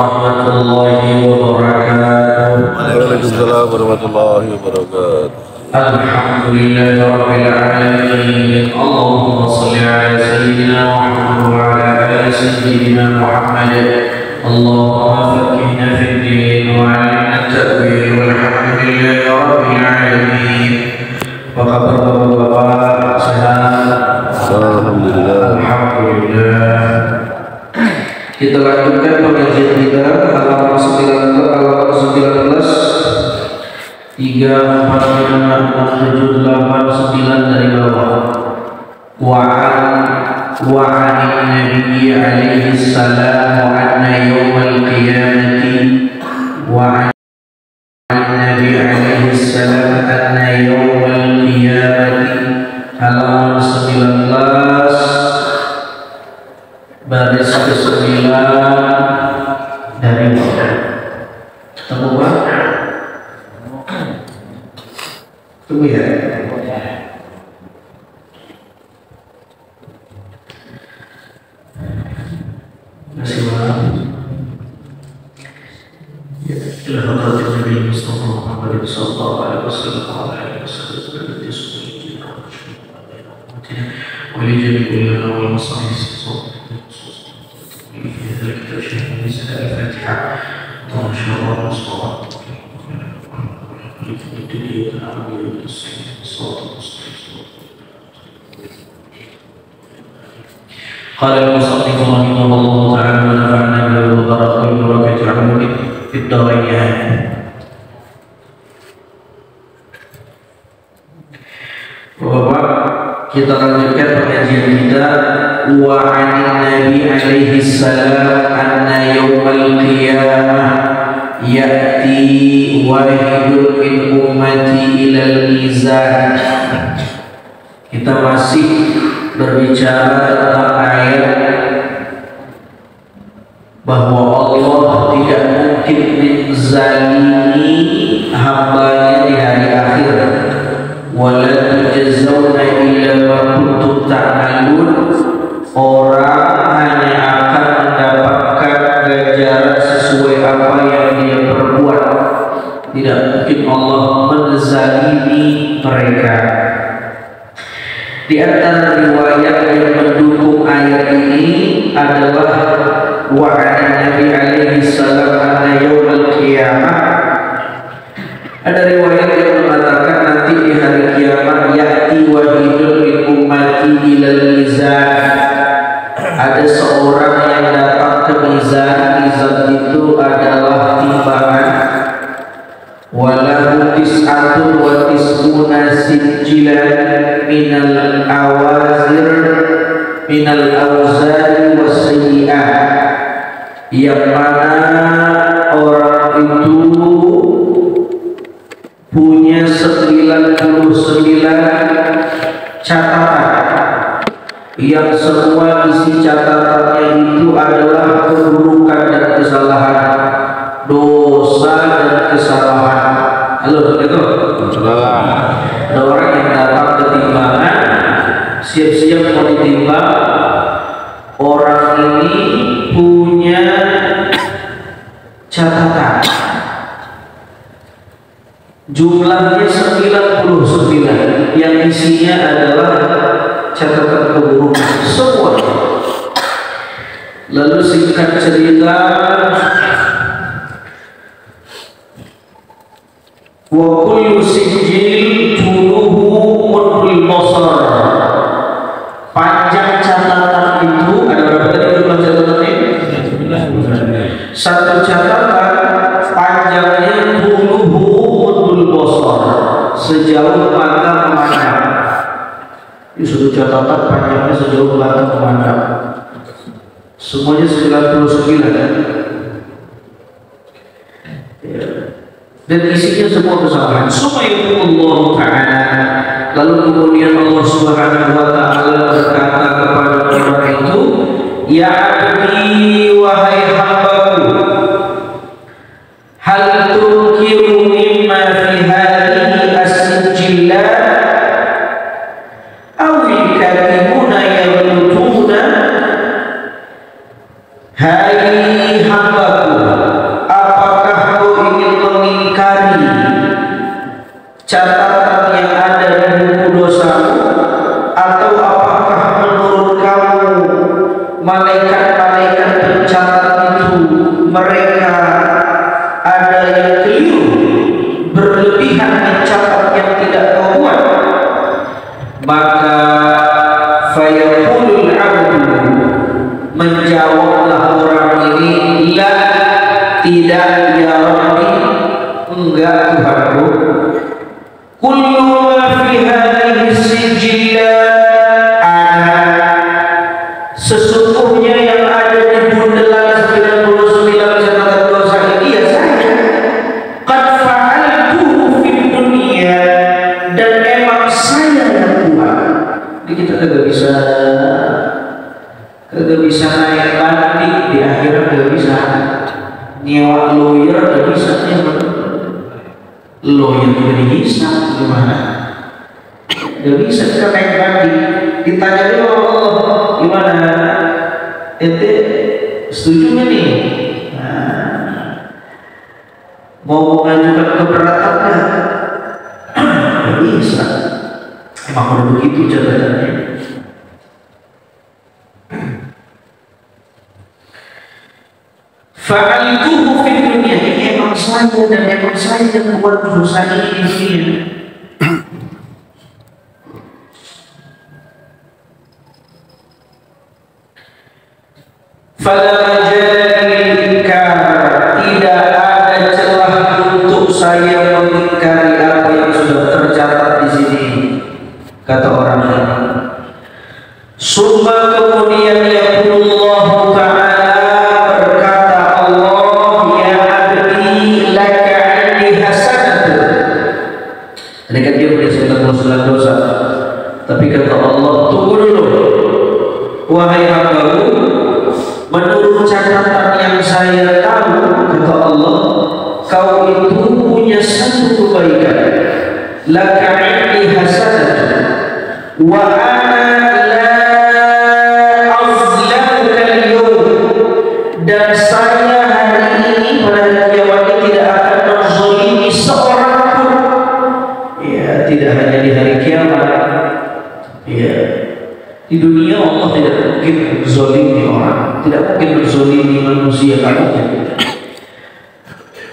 warahmatullahi wabarakatuh. Waalaikumsalam warahmatullahi wabarakatuh. Alhamdulillahi rabbil alamin. Allahumma shalli ala sayyidina Muhammad wa ala ali sayyidina Muhammad. Allahumma faqqihna fid din wa 'allimna at-ta'wil walhamdulillahi rabbil alamin. Apa kabar Bapak-bapak? Sehat? Alhamdulillah. Alhamdulillah. Kita lanjutkan pengajian kita halaman 19 3, 4, 5, 6, 7, 8, 9 dari bawah. Wa'anin Nabi alaihi salam anna yawmal qiyamati wa'anin Nabi alaihi salam anna yawmal qiyamati halaman 19 baris ke-9 dari bawah. Ketemu Pak? Tunggu ya. Masih malam. Ya, ila hadratin Nabi Mustafa Muhammad sallallahu alaihi wasallam wa ala alihi wasallam wa li jami'il ulama wal masahih Al-Fatihah. قال المصنف رحمه الله تعالى ونفعنا به وبركاته عليه في الدارين. Bapak, kita lanjutkan pengajian kita. Wa 'anin Nabi alaihi salam anna yawmal qiyamah ya'ti wahidun min ummati ilal mizan. Kita masih berbicara tentang ayat bahwa Allah tidak mungkin menzalimi hambanya di hari akhir. Wala tujzauna illa ma kuntum ta'malun. Orang hanya akan mendapatkan ganjaran sesuai apa yang dia perbuat. Tidak mungkin Allah menzalimi mereka. Di antara riwayat yang mendukung ayat ini adalah wa'an Nabi alaihi salam anna yawmal qiyamah. Ada riwayat yang mengatakan nanti di hari kiamat ya'ti wahidun min ummati ilal mizan. Ada seorang yang datang ke mizan. Mizan itu adalah timbangan. Walahu tis'atun wa tis'una sijjilan minal awazir minal awzari wa sayyi'ah, yang mana orang itu punya 99 catatan yang semua isi catatannya itu adalah keburukan dan kesalahan, dosa dan kesalahan. Halo, itu ada orang yang datang ke timbangan, siap-siap mau ditimbang. Orang ini punya catatan jumlahnya 99 yang isinya adalah catatan keburukan semua. Lalu singkat cerita, wa kullu sijil tuluhu mudul basar. Panjang catatan itu ada berapa tadi jumlah catatannya? Satu catatan panjangnya tuluhu mudul basar, sejauh mata memandang. Ini satu catatan panjangnya sejauh mata memandang. Semuanya 99. Dan isinya semua kesalahan. Subhanallah ta'ala. Lalu kemudian Allah Subhanahu wa ta'ala berkata kepada orang itu, ya abdi wahai hambaku, hal tunkiru mimma fi hadhihi as-sijillat awil katibuna yaghlutuna. Hai hambaku, dosamu, atau apakah menurut kamu malaikat-malaikat pencatat itu mereka ada yang keliru, berlebihan mencatat yang tidak kau buat? Maka fayaqulul 'abdu, menjawablah orang ini, la, tidak ya Rabbi, enggak Tuhanku. Kullu ma fi hadhihi sijillat ana, sesungguhnya yang ada di bundelan 99 catatan dosa ini ya saya. Qad fa'altuhu fid dunya, dan emang saya yang buat. Jadi kita kagak bisa naik banding di akhirat, kagak bisa nyewa lawyer, kagak bisa nyewa lawyer juga dihisab gimana? Gak bisa kita naik banding. Ditanya dulu Allah, gimana? Ente setuju nggak nih? Mau mengajukan keberatan nggak? Gak bisa. Emang udah begitu catatannya. Fa'altuhu fid dunya, ini emang saya dan emang saya yang membuat dosa ini di dunia. Fala majal lil inkar, tidak ada celah untuk saya mengingkari apa yang sudah tercatat di sini, kata orang ini. Summa kemudian yaqulullahu ta'ala, berkata Allah, ya abdi laka 'indi hasanatun. Ini kan dia punya 99 dosa, tapi kata Allah, tunggu dulu wahai hambaku, menurut catatan yang saya tahu, kata Allah, kau itu punya satu kebaikan, laka 'indi hasanatun wa ana la azlamuka al-yawm, dan saya hari ini pada hari kiamat tidak akan menzalimi seorang pun. Ya, tidak hanya di hari kiamat. Ya, di dunia Allah tidak mungkin menzalimi orang, tidak mungkin menzalimi manusia, kamu.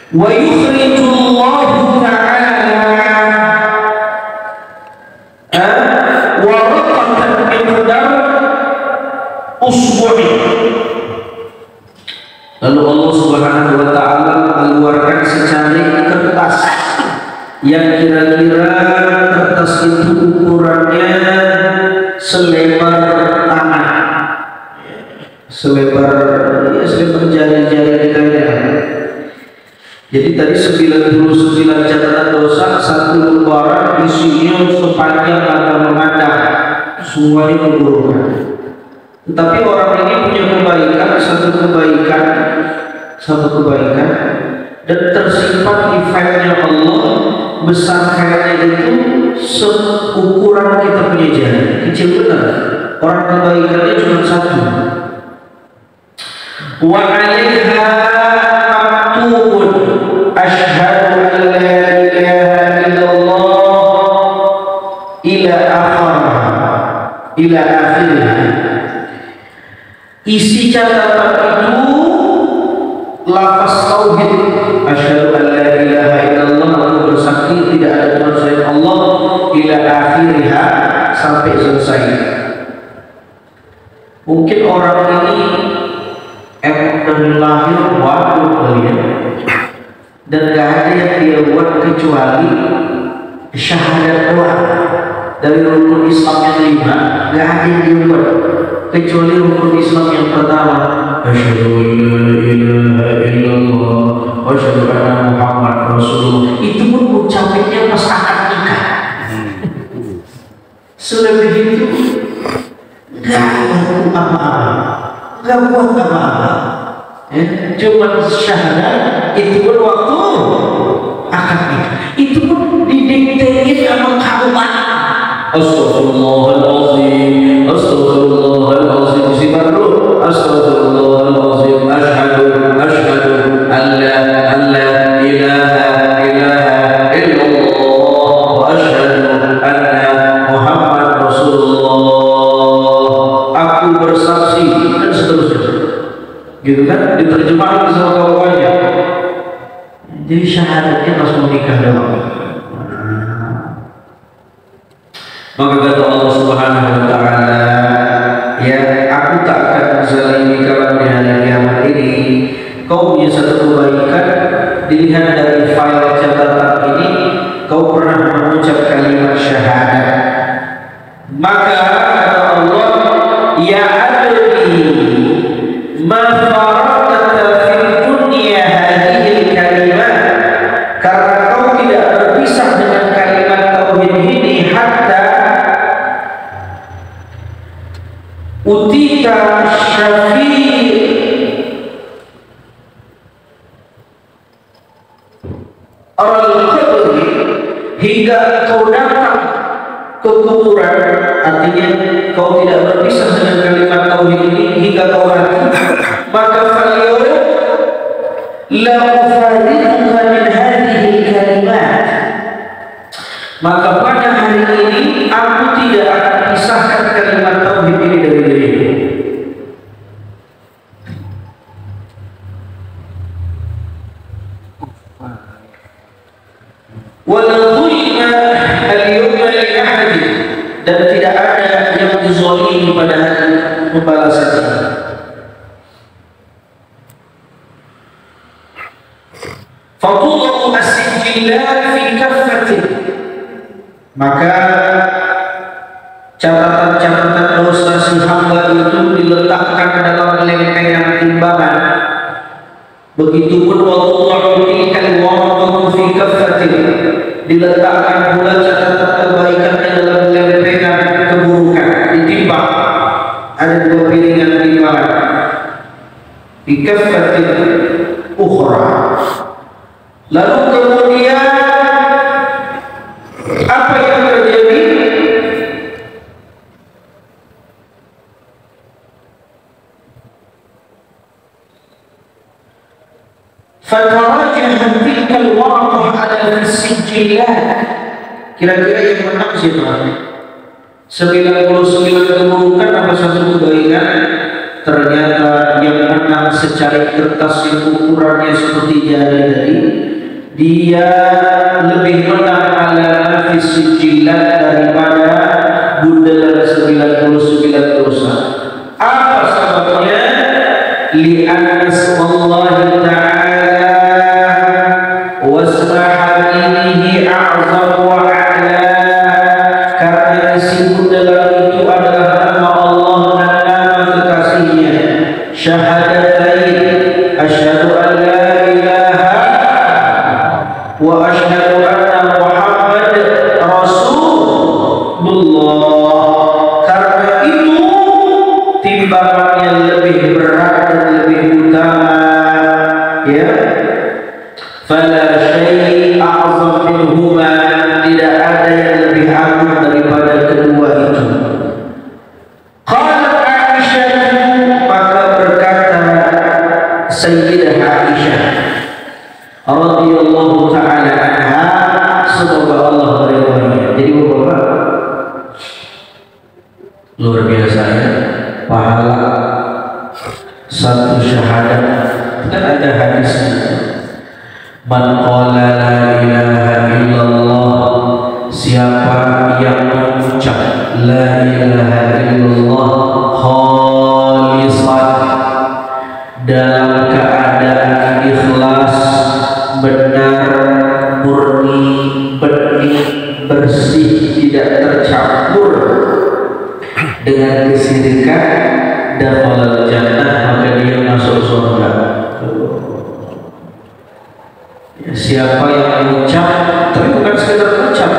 Wa yukhrijullahu ta'ala warqatan min usbu'i. Lalu Allah Subhanahu wa ta'ala mengeluarkan secari kertas yang kira-kira kertas itu ukurannya selebar tangan, selebar jari-jari kita ya. Jadi tadi 99 catatan dosa, satu lembaran isinya sepanjang mata memandang, semuanya keburukan. Tetapi orang ini punya kebaikan, satu kebaikan, dan tersimpan di filenya Allah, besar filenya itu seukuran kita punya jari, kecil benar. Orang kebaikannya cuma satu. Wa 'alaiha maktubun asyhadu an la ilaha illallah ila akhirih. Isi catatan itu lafaz tauhid, asyhadu an la ilaha illallah, aku bersaksi tidak ada Tuhan selain Allah, ila akhirih, sampai selesai. Mungkin orang ini emang dari lahir waduh kalian, dan gak ada yang dia buat kecuali syahadat doang. Dari rukun Islam yang 5, gak ada yang dia buat kecuali rukun Islam yang pertama, asyhadu an la ilaha illallah wa asyhadu anna Muhammad Rasulullah. Itu pun ucapinnya pas akad nikah. Selebih itu gak buat apa-apa, cuma syahadat. Itu pun waktu akad nikah, itu pun didiktein sama kawan. Astaghfirullahaladzim, astaghfirullahaladzim, sifat dulu, astaghfirullahaladzim, asyhadu an la ilaha illallah wa asyhadu anna gitu kan, diterjemahkan sama kawannya. Jadi syahadatnya pas mau nikah doang. Maka kata Allah Subhanahu wa taala, ya aku tak akan menzalimi kamu di hari kiamat ini. Kau punya satu kebaikan, dilihat dari file catatan ini, kau pernah mengucap kalimat syahadat. Maka kata Allah, ya abdi ma faradta fil dunya hadhihi kalimat, karena kau tidak berpisah dengan kalimat tauhid ini hatta utika syafi' al-qabr, hingga kau datang ke kuburan. Artinya kau tidak berpisah dengan kalimat tauhid ini hingga kau mati. Maka faliyawm la ufariquka min hadhihi kalimat, maka pada hari ini aku tidak akan pisahkan kalimat tauhid ini dari dirimu. Wala dhulma al-yawma li ahad, dan tidak ada yang dizalimi pada hari pembalasan ini. Fatuḍa'u as-sijillat fi kaffatin, maka catatan-catatan dosa si hamba itu diletakkan dalam lempengan timbangan. Begitupun watuḍa'u tilkal waraqatu fi kaffatin, diletakkan pula catatan kebaikannya dalam lempengan keburukan, ditimbang. Ada dua piringan timbangan. Fi kaffatin ukhra. Lalu kemudian apa yang terjadi? Fatarajahat tilkal waraqah ala sijillat. Kira-kira yang menang siapa? 99 keburukan apa satu kebaikan? Ternyata yang menang secari kertas yang ukurannya seperti jari tadi, dia lebih menang ala sijillat daripada bundelan 99 dosa. Apa sebabnya? Li'anna ismallahi ta'ala wasma habibihi a'zam wa a'la, karena isi bundelan itu adalah nama Allah dan nama kekasihnya. Syahadatain asyhadu an la ilaha wa asyhadu anna Muhammad Rasulullah. Karena itu timbangannya lebih berat dan lebih utama, ya. Fala syai' a'zam minhuma, tidak ada yang lebih agung daripada kedua itu. Qalat Aisyah, maka berkata Sayyidah Aisyah radhiyallahu ta'ala anha, semoga Allah meridhoinya. Jadi Bapak, luar biasa ya, pahala satu syahadat. Dan ada hadisnya, man qala la ilaha illallah, siapa yang mengucap la ilaha illallah khalisan, dalam keadaan ikhlas, benar, murni, bening, bersih, tidak tercampur dengan kesyirikan, dakhala jannah, maka dia masuk surga. Ya, siapa yang mengucap, tapi bukan sekedar ucap,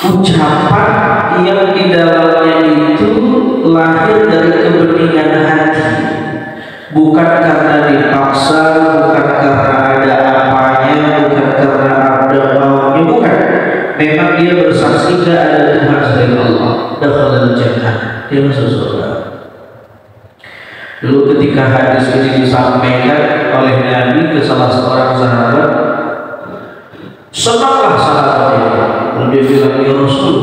ucapan yang di dalamnya itu lahir dari kebeningan hati, bukan karena dipaksa, bukan karena ada apanya, bukan karena ada maunya, bukan. Memang dia bersaksi tidak ada Tuhan selain Allah. Dakhala jannah, dia masuk surga. Dulu ketika hadis ini disampaikan oleh Nabi ke salah seorang sahabat, senanglah sahabat ini. Lalu dia bilang, ya Rasul,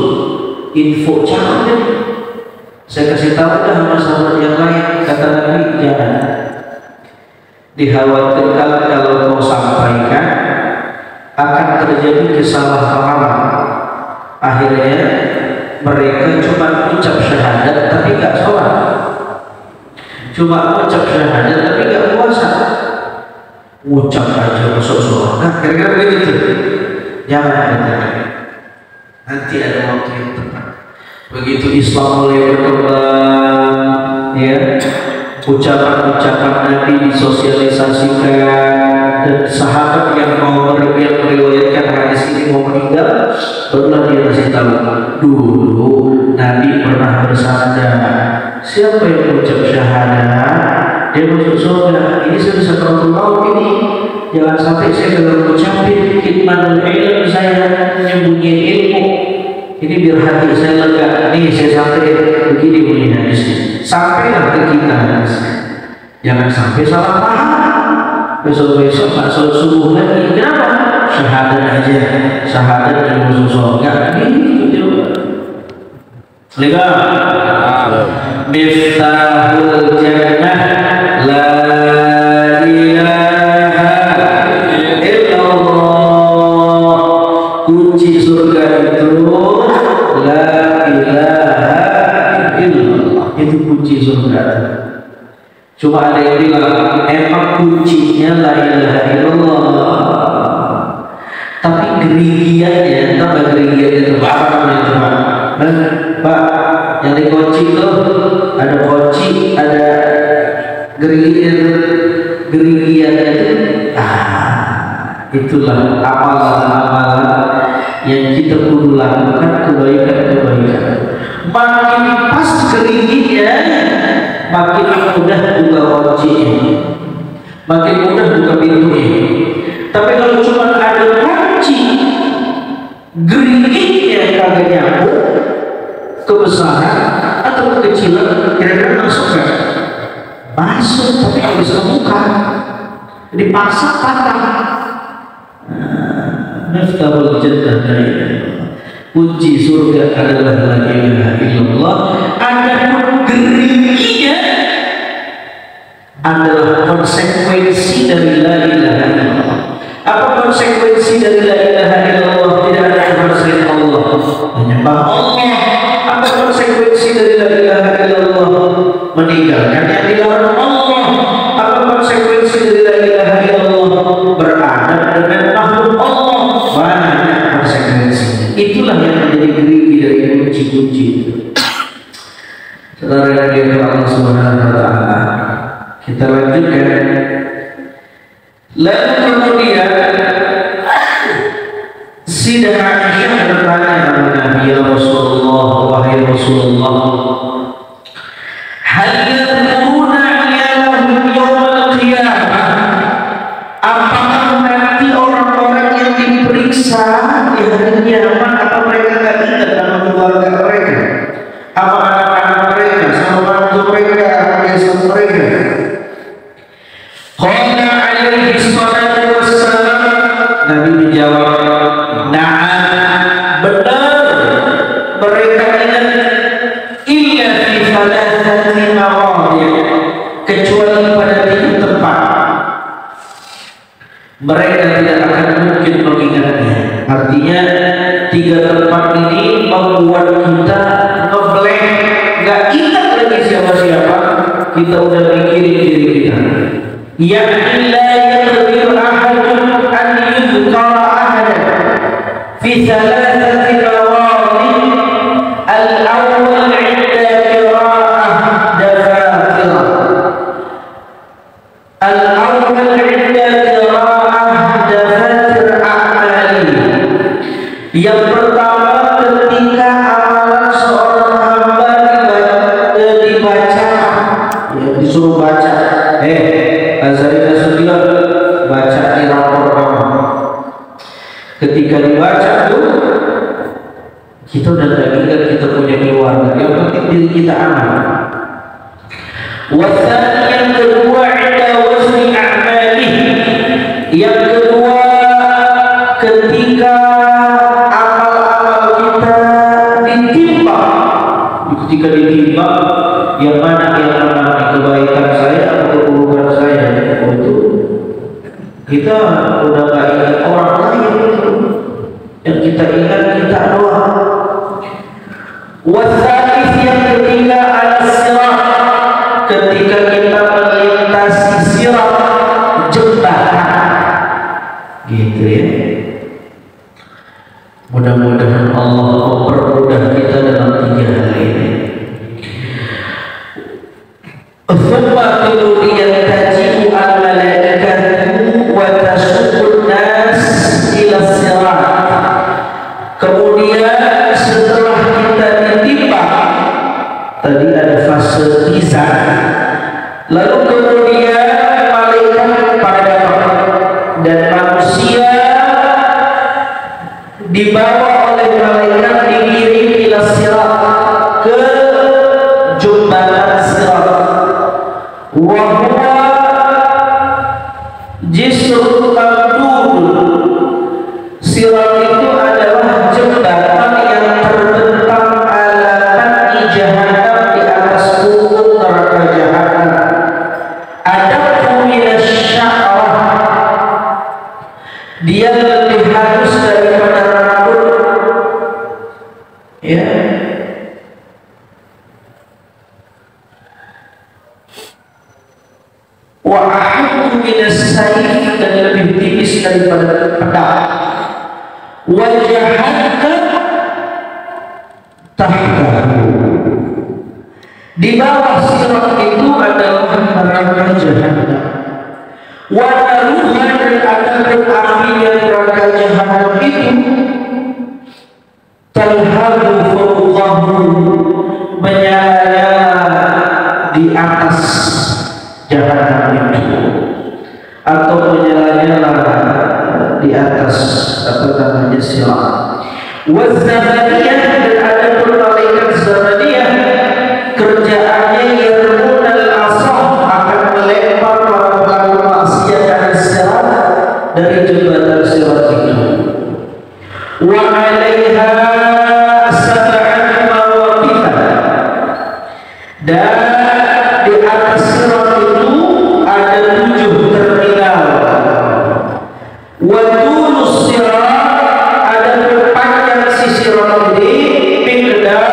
info cantik, saya kasih tahu dah sama sahabat yang lain. Kata Nabi, jangan. dikhawatirkan kalau kau sampaikan akan terjadi kesalahpahaman. Akhirnya mereka cuma ucap syahadat tapi gak sholat, cuma ucap syahadat tapi gak puasa. Ucap aja masuk surga, kira-kira begitu. Jangan nanti ada waktu yang tepat. Begitu Islam mulai berkembang, ya, ucapan-ucapan Nabi disosialisasikan, dan sahabat yang mau meriwayatkan hadis ini mau meninggal, barulah dia kasih tahu, dulu Nabi pernah bersabda, siapa yang mengucap syahadat dia masuk surga. Ini sudah sakaratul maut ini. Jangan sampai saya dalam mengucapin khidmatul ilm, saya menyembunyikan ilmu. Ini biar hati saya lega. Nih saya sampai begini bunyi hadisnya. Sampailah ke kita hadisnya. Jangan sampai salah paham. Besok-besok tak sholat subuh lagi. Kenapa? Syahadat aja. Syahadat dan masuk surga. Ini juga. Lega. Miftahul jannah la ilaha illallah. Kunci surga itu la ilaha illallah. Itu kunci surga. Cuma ada yang bilang emang kuncinya la ilaha illallah, tapi gerigiannya, tambah gerigiannya itu apa namanya Pak? Yang dikunci itu ada kunci, ada gerigiannya itu. Itulah amalan-amalan yang kita kudu lakukan, kebaikan-kebaikan. Makin pas gerigiannya, makin mudah buka kunci, makin mudah buka pintunya. Tapi kalau cuma ada kunci, gerigitnya kagak nyambung, kebesaran atau kekecilan, kira-kira masuk kan? Masuk, tapi nggak bisa buka, dipaksa patah. Miftahul jannah la ilaha illallah. Kunci surga adalah la ilaha illallah. Adapun geriginya adalah konsekuensi dari la ilaha illallah. Apa konsekuensi dari la ilaha illallah? Tidak ada Tuhan selain Allah, menyembah Allah. Apa konsekuensi dari la ilaha illallah? Meninggalkan yang dilarang Allah. Apa konsekuensi dari la ilaha illallah? Beradab dengan makhluk Allah. Banyak konsekuensinya. Itulah yang menjadi gerigi dari kunci-kunci itu. Saudara yang dimuliakan Allah Subhanahu wa taala, kita lanjutkan. Lalu kemudian Sayyidah Aisyah bertanya kepada Nabi, ya Rasulullah, wahai Rasulullah, hal yadkhuluna iyalahum yawmal qiyamah, apakah nanti orang-orang yang diperiksa di hari kiamat, apa mereka tidak ingat nama keluarga mereka, apa anak-anak mereka, sama mantu mereka, apa istri mereka? Qala alaihi salatu wassalam, Nabi menjawab, na'am, benar, mereka ingat, illa fi thalathati mawadi', kecuali pada 3 tempat mereka tidak akan mungkin mengingatnya. Artinya 3 tempat ini membuat kita ngeblank, nggak ingat lagi siapa-siapa, kita udah mikirin diri kita. Ya'ni la yaqdiru ahadun an yudhkara ahadan fi thalathati mawadi'. Al-awwal 'inda qira'ah dafatirah. Al-awwal 'inda qira'ah dafatir a'mali. Yang pertama, ketika amalan seorang hamba dibaca, ya, disuruh baca, Azarina Sudilah, baca di rapor kamu. Ketika dibaca tuh, kita udah tak ingat kita punya keluarga. Yang penting diri kita aman. Wasani, yang kedua, ada wasni a'mali. Yang kedua, ketika amal-amal kita ditimbang, ketika ditimbang yang mana kebaikan saya atau keburukan saya, itu kita udah gak ingat orang lain, yang kita ingat kita doang. Wasalis yang ketiga adalah sirat, ketika kita melintasi sirat, jembatan, gitu ya. Mudah-mudahan Allah mempermudah kita dalam 3 hal ini. Thumma kemudian taji'u al-malaikatu wa tasuqun nas ila sirat. Kemudian setelah kita ditimbang, tadi ada fase mizan, lalu kemudian malaikat pada dan manusia dibawa oleh malaikat dikirim ila sirat, ke jembatan sirat. Wa huwa jisrun mamdud. Sirat itu adalah jembatan yang terbentang ala mati jahannam, di atas punggung neraka jahannam. Adapun minasya'rah, dia lebih halus daripada rambut, ya. Wa ahaddu minas sayf, dan lebih tipis daripada pedang. Wa jahannam tahtahu, di bawah sirat itu adalah neraka jahannam. Wa naruha, dan adapun apinya neraka jahannam itu talhabu fawqahu, menyala-nyala di atas jahannam itu, atau menyala-nyala di atas sirat. Wa zamaniyah, dan adapun malaikat zamaniyah kerjaannya yarmunal asah, akan melempar para pelaku maksiat dari sirat, dari jembatan sirat itu. Wa 'alaiha sab'an mawaqifah, dan di atas sirat itu ada 7 terminal. Wa tulus sirat, ada panjang si sirat ini miqdar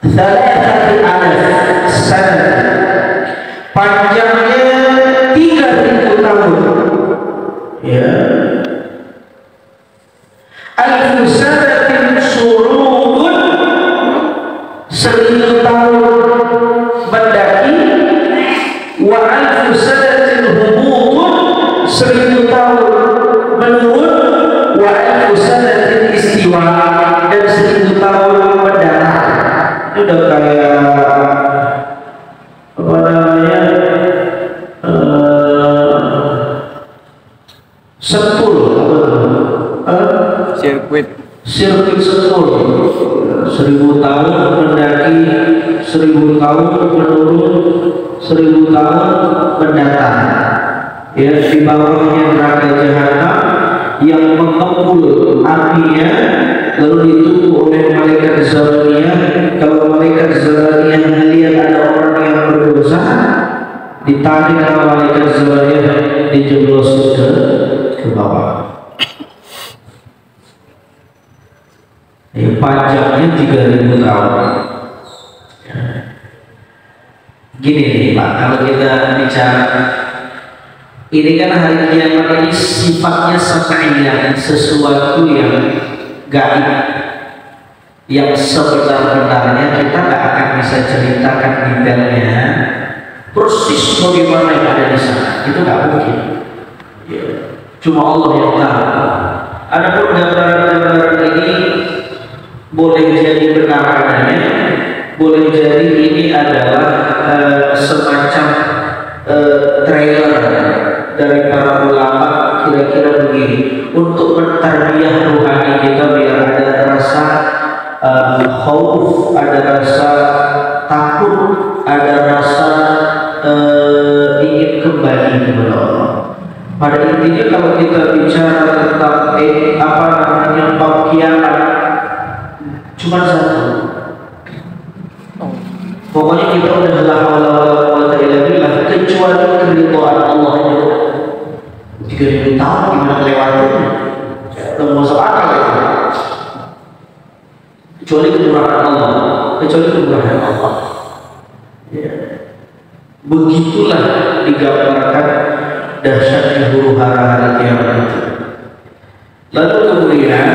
3,000 sanah, panjangnya 3.000 tahun, ya. Alfu sanatin surubun, 1.000 tahun mendaki. Wa alfu sanatin hububun, 1.000 tahun menurun. Wa alfu sanatin istiwa, dan 1.000 tahun mendarat. Itu udah kayak apa namanya, sepul, sirkuit sepul, 1.000 tahun mendaki, 1.000 tahun menurun, 1.000 tahun mendatang, ya. Di bawahnya neraka jahannam yang mengepul apinya, lalu ditunggu oleh malaikat zamaniyah. Kalau malaikat zamaniyah melihat ada orang yang berdosa, ditarik oleh malaikat zamaniyah, dijeblos ke bawah. Panjangnya 3.000 tahun. Gini nih Pak, kalau kita bicara ini kan hari kiamat ini sifatnya sam'iyah, sesuatu yang gaib, yang sebenar-benarnya kita nggak akan bisa ceritakan detailnya persis bagaimana yang ada di sana, itu nggak mungkin, ya. Cuma Allah yang tahu. Adapun gambaran-gambaran ini boleh jadi benar adanya, boleh jadi ini adalah semacam trailer dari para ulama, kira-kira begini, untuk mentarbiyah rohani kita biar ada rasa khauf, ada rasa takut, ada rasa ingin kembali kepada Allah. Pada intinya kalau kita bicara tentang apa namanya bab kiamat, cuma satu. Pokoknya kita udah la haula wala quwwata illa billah kecuali keridhaan Allah aja. 3000 tahun gimana lewatin? Belum masuk akal itu. Kecuali kemurahan Allah, kecuali kemurahan Allah. Ya. Begitulah digambarkan dahsyatnya huru hara hari kiamat itu. Lalu kemudian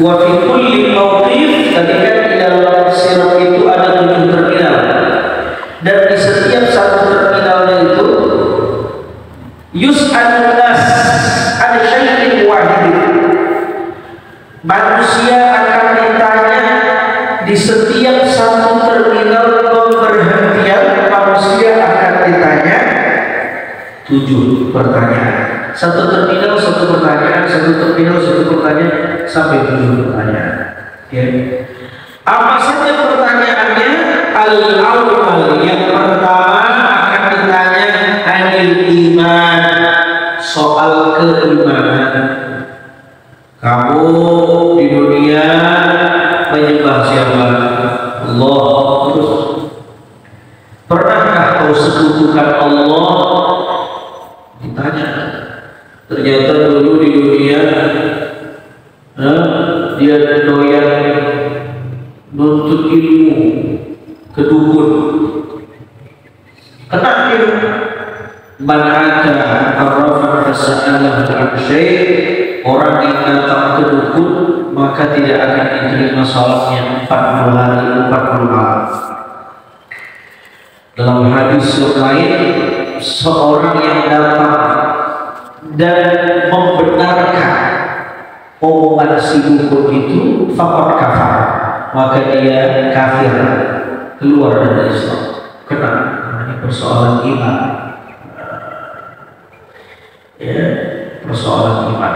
wa fi kulli mawqif, tadi kan di dalam sirat itu ada 7 terminal, dan di setiap satu terminalnya itu yus'alun nas an syai'in wahid, manusia akan ditanya di setiap satu terminal pemberhentian, manusia akan ditanya 7 pertanyaan. Satu terminal satu pertanyaan, satu terminal satu pertanyaan, sampai 7 pertanyaan. Ya. Apa saja pertanyaannya? Al-awwal, yang pertama akan ditanya anil iman, soal keimanan. Kamu di dunia menyembah siapa? Allah. Terus, pernahkah kau sekutukan Allah? Ditanya. Ternyata dulu di dunia dia doyan nuntut ilmu ke dukun. Kena dia man ata arrafa fasa'alahu an syai', orang yang datang ke dukun maka tidak akan diterima salatnya 40 hari 40 malam. Dalam hadis lain, seorang yang datang dan membenarkan omongan si dukun itu faqad kafar, maka dia kafir, keluar dari Islam. Kenapa? Ini persoalan iman. Ya, persoalan iman.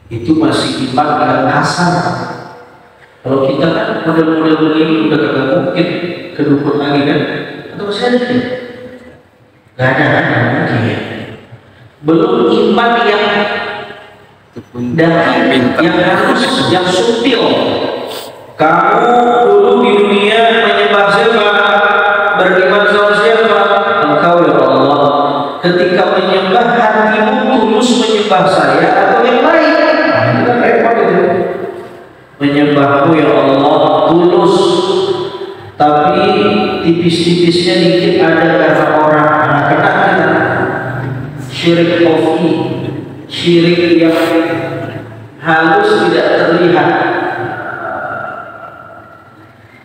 Itu masih iman yang kasar. Kalau kita kan model-model begini udah kagak mungkin ke dukun lagi kan? Atau masih ada nih? Gak ada mungkin. Belum iman yang daging, yang halus, yang subtil. Kamu dulu di dunia menyembah siapa? Beriman sama siapa? Engkau ya Allah. Ketika menyembah, hatimu tulus menyembah saya atau yang lain? Nah, itu kan repot itu. Menyembahmu ya Allah tulus, tapi tipis-tipisnya dikit ada karena orang. Nah, kena kita syirik kofi, syirik yang halus tidak terlihat.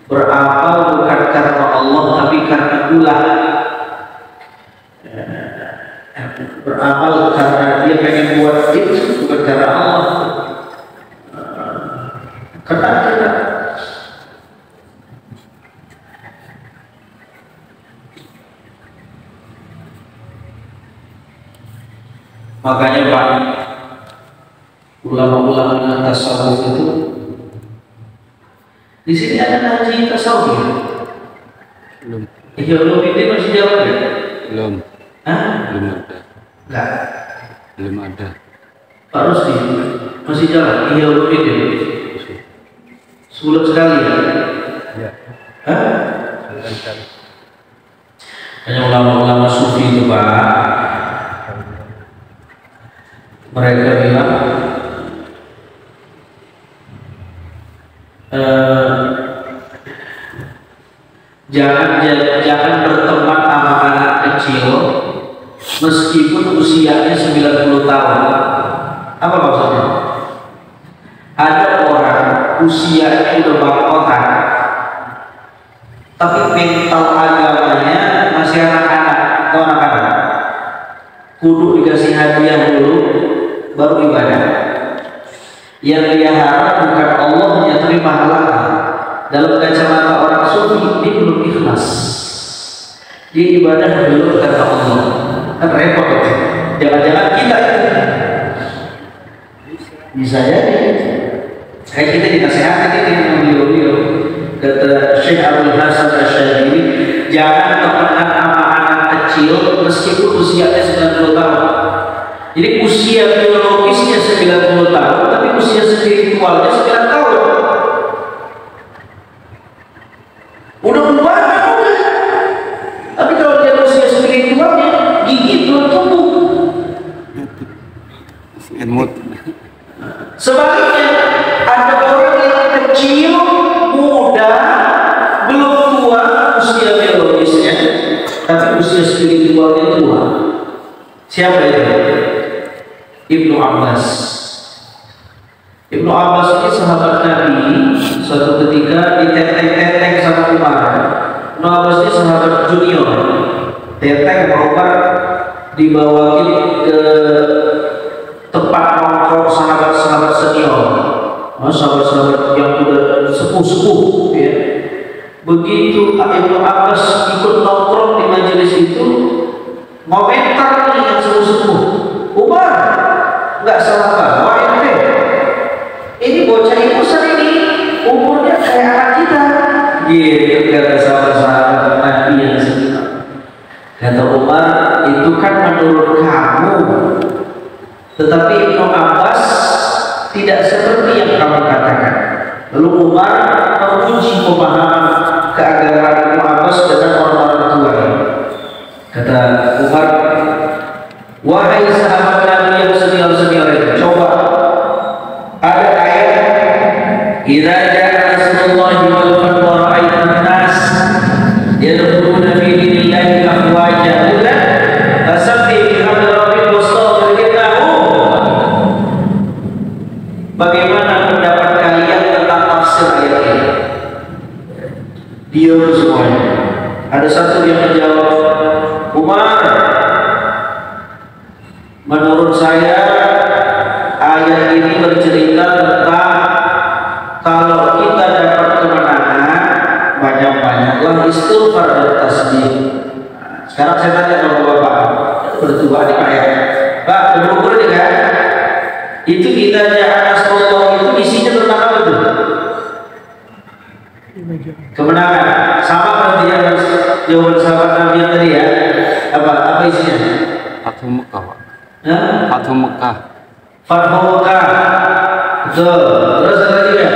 Beramal bukan karena Allah tapi karena ulah. Beramal karena dia pengen buat itu, bukan karena Allah. Kena kita. Makanya Pak, ulama-ulama tasawuf itu di sini ada ngaji tasawuf ya? Belum. Iya, belum, ini masih jawab ya? Belum. Hah? Belum ada. Enggak. Belum ada. Pak Rusdi masih jalan? Iya, belum ini. Sebulan sekali ya? Ya. Hah? Sebulan sekali. Hanya ulama-ulama sufi itu Pak, mereka bilang jangan berteman sama anak kecil meskipun usianya 90 tahun. Apa maksudnya? Ada orang usianya udah bangkotan tapi mental agamanya masih anak-anak atau anak-anak, kudu dikasih hadiah dulu baru ibadah. Yang dia harap bukan Allahnya tapi pahalanya. Dalam kacamata orang sufi, dia belum ikhlas. Dia ibadah dulu karena Allah. Kan repot itu. Jangan-jangan kita itu bisa jadi. Kayak kita dinasehati kita yang beliau-beliau. Kata Syekh Abdul Hasan Asy'ari, jangan temenan sama anak kecil meskipun Jadi usia biologisnya 90 tahun, tapi usia spiritualnya 9 tahun. Udah banyak udah. Tapi kalau dia usia spiritualnya, gigi belum tumbuh. Emut. Sebaliknya, ada orang yang kecil, muda, belum tua usia biologisnya, tapi usia spiritualnya tua. Siapa itu? Ibnu Abbas. Ibnu Abbas ini sahabat Nabi. Suatu ketika diteteng-teteng sama Umar. Ibnu Abbas ini sahabat junior. Teteng sama Umar dibawain ke tempat nongkrong sahabat-sahabat senior, sahabat-sahabat yang udah sepuh-sepuh ya. Begitu Ibnu Abbas ikut nongkrong di majelis itu, komentar nih yang sepuh-sepuh, Umar nggak salah bawa ente, ini bocah ingusan ini umurnya kayak anak kita gitu kata sahabat-sahabat Nabi yang sekitar. Kata Umar, itu kan menurut kamu, tetapi Ibnu Abbas tidak seperti yang kamu katakan. Lalu Umar menguji pemahaman keagamaan Ibnu Abbas dengan orang-orang tua. Kata Umar, wahai sahabat Nabi yang senior-senior itu, coba ada ayat, idza jaa nasrullahi wal fath wa ra'aitan nas yadkhuluna fi dinillahi afwaja fasabbih bihamdi rabbika wastaghfir innahu. Bagaimana pendapat kalian tentang tafsir ayat ini? Diam semuanya. Ada satu yang menjawab, Umar, menurut saya ayat ini bercerita tentang kalau kita dapat kemenangan, banyak-banyaklah istighfar dan tasbih. Sekarang saya tanya sama Bapak, berdua nih Pak ya, Pak, berukur nih kan? Itu kita jaa nasrullah itu isinya tentang apa tuh? Kemenangan. Sama berarti yang jawaban sahabat Nabi yang tadi ya. Apa isinya? Fathu Mekah, Pak. Hah? Fathu Mekah. Fathu Mekah. Betul. Terus ada lagi ya?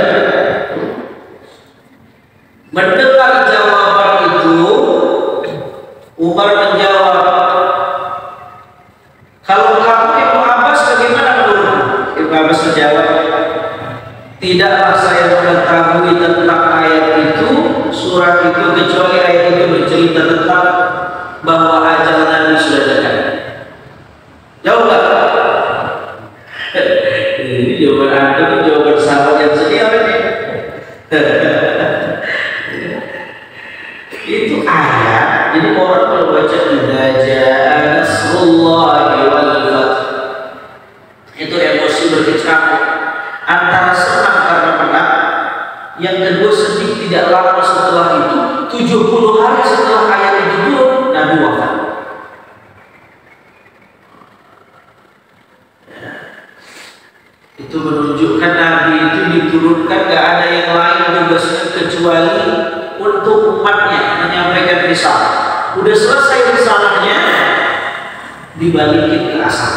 Mendengar jawaban itu, Umar menjawab, kalau kamu Ibnu Abbas bagaimana menurutmu? Ibnu Abbas menjawab, tidaklah saya mengetahui tentang ayat itu, surat itu, kecuali ayat itu bercerita tentang bahwa ajal Nabi sudah dekat. Jauh nggak? Ini jawaban antum, ini jawaban sahabat yang senior ini. Itu ayat. Jadi orang kalau baca idza jaa nasrullahi wal fath, itu emosi berkecamuk. Antara senang karena menang, yang kedua sedih. Tidak lama setelah itu, 70 hari setelah ayat itu turun, Nabi wafat. Itu menunjukkan Nabi itu diturunkan, gak ada yang lain tugasnya kecuali untuk umatnya menyampaikan risalah. Udah selesai risalahnya, dibalikin ke asal.